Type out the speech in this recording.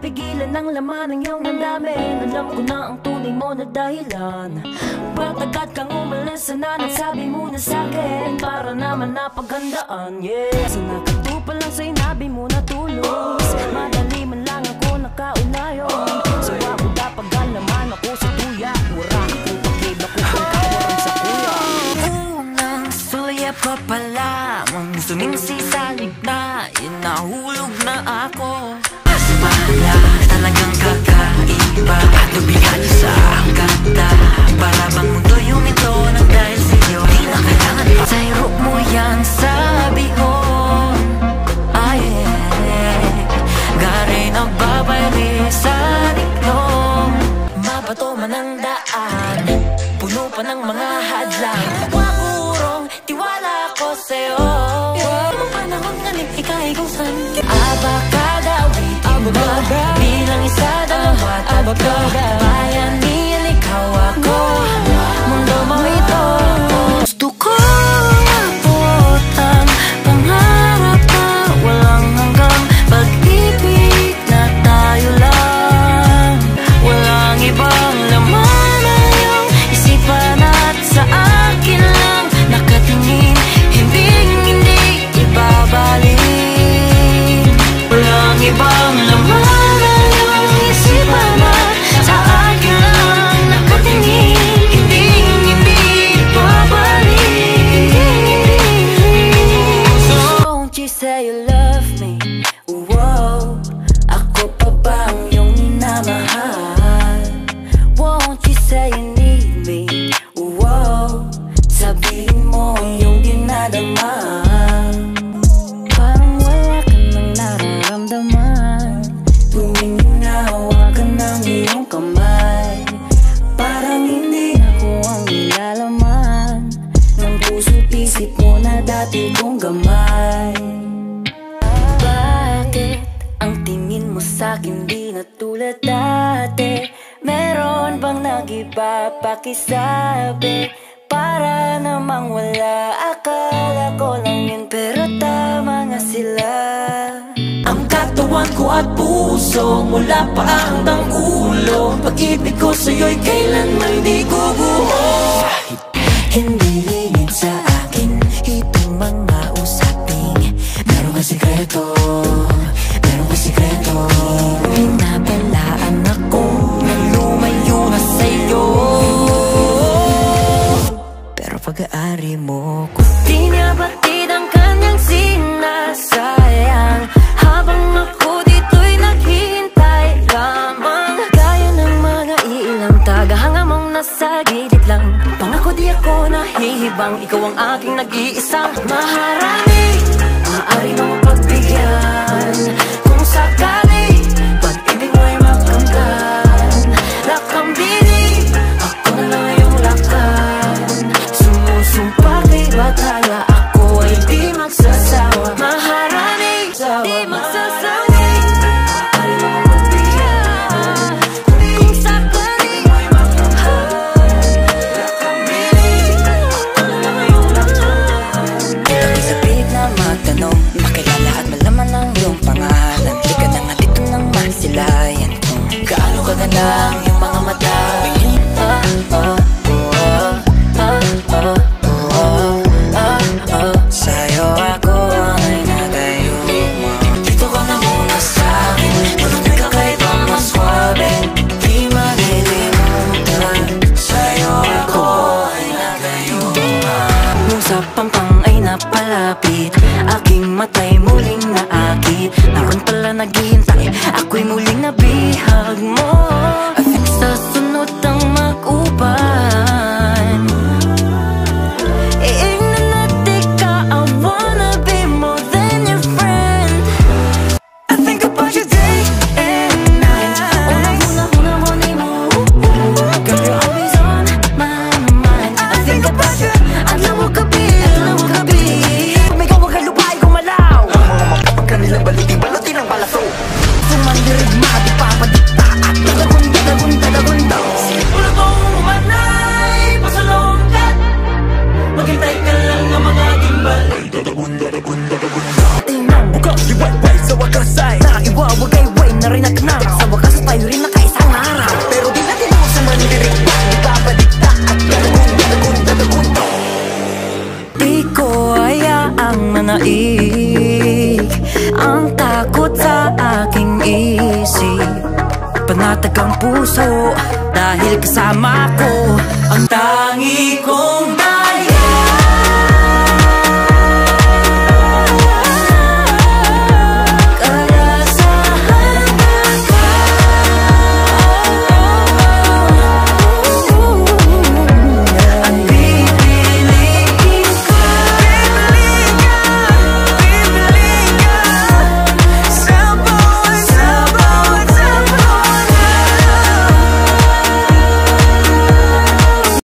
mapigilan ang laman ng iyong damdamin. Alam ko na ang tunay mo na dahilan. Ba't agad kang umalis? Sana nagsabi mo na sa'kin para naman napaghandaan. Yeah, sana katupa lang sa inabi mo na tulos. Madali man lang ako nakaunayon. So ako dapagan naman ako sa tuya. Wala akong pakiba kung pagkawaran sa kuya. Unang suya pa pala mang sumingsi sa ligna. Inahulog na ako. Bahala, talagang kakaiba. Tubigan sa ang ganda. Para bang mundo yung ito nang dahil sa'yo. Di na kailangan pa sa hirap mo yan sabi ko. Ay, gari na babalik sa diklong. Mabato man ang daan, puno pa ng mga hadlang. Wakurong, tiwala ko sa'yo. Ang panahon na ikay kung saan abakadawi. Bilang isa, dalawa, tatlo. Bayanihan, ikaw ako. Mundo mo ito. Gusto ko abot ang pangarap na walang hanggang. Pag-ibig na tayo lang. Walang ibang laman na iyong isipan at sa akin lang nakatingin. Hindi ibabalik. Walang ibang laman na iyong isipan at sa akin lang nakatingin. Hindi ibabalik. So won't you say you love me? Whoa, ako pa ba ang iyong minamahal? Won't you say you need me? Whoa, sabihin mo yung dinadama. Parang wala ka nang nararamdaman tuwing hinahawakan ng iyong kamay. Parang hindi ako ang nilalaman ng puso't isip mo na dati kong gamay. Bakit ang tingin mo sa'kin di na tulad dati? Meron bang nag-iba pakisabi? Para namang wala, akala ko lang yun pero tama nga sila. Ang katawan ko at puso, mula pa hanggang ulo, pag-ibig ko sa'yo'y kailanman di guguho. Hindi lingid sa akin itong mga usaping meron ka sikreto, meron ka sikreto. Pinabalaan ako na lumayo na sa'yo, pero pag-aari mo ko di niya batid ang kanyang sinasayang. Habang ako dito'y naghihintay lamang, gaya ng mga ilang tagahanga mong nasa gilid lang. Pangako di ako nahihibang, ikaw ang aking nag-iisang maharani. Maaari mong pagbigyan kung sakali pag-ibig mo'y makamtan. Lakambini, ako na lang yung lakan. Sumusumpa kay batala, ako ay di magsasawa. Maharani, di magsasawa. Maaari mong pagbigyan kung sakali lakambini, ako na lang yung lakan. Kita'y sa pilit na magtanong, makilala at malaman ang iyong pangalan. Di ka na nga dito nang masilayan kung gaano kaganda ang iyong mga mata. Sa'yo ako ay nagayuma. Dito ka na muna sa'kin, malamig ka kahit ang mas swabe. Di malilimutan, sa'yo ako ay nagayuma. Nung sa pampang ay napalapit, aking matay muling naakit. Naroon pala naghihintay, ako'y muling nabihag mo. I think sa sunod ang mag-uban, iingnan natin ka, I wanna be more than your friend. I think about you day and night. Unang-una mo ni mo, girl, you're always on my mind. I think about you, adlaw mo gabi, adlaw mo gabi. Kumigaw ang kalupay, gumalaw. Ang mga mapapagkanilang baliti-balati ng palaso. Sumandirig mati papadikta at dalagun-dalagun-dalagun daw. Wala kong umanay, pasalongkat. Maghintay ka lang ng mga gimbal. Dalagun-dalagun-dalagun daw. Tingnan mo ko, di way-way sa wagasay. Naiwawagay-way Kakain na rin at na sa wakas tayo rin nakaisang araw. Pero di natin mo sa manirik pa, di babalik na at gagawin. Di ko hayaang manaig ang takot sa aking isip. Panatag ang puso dahil kasama ko ang tangi kong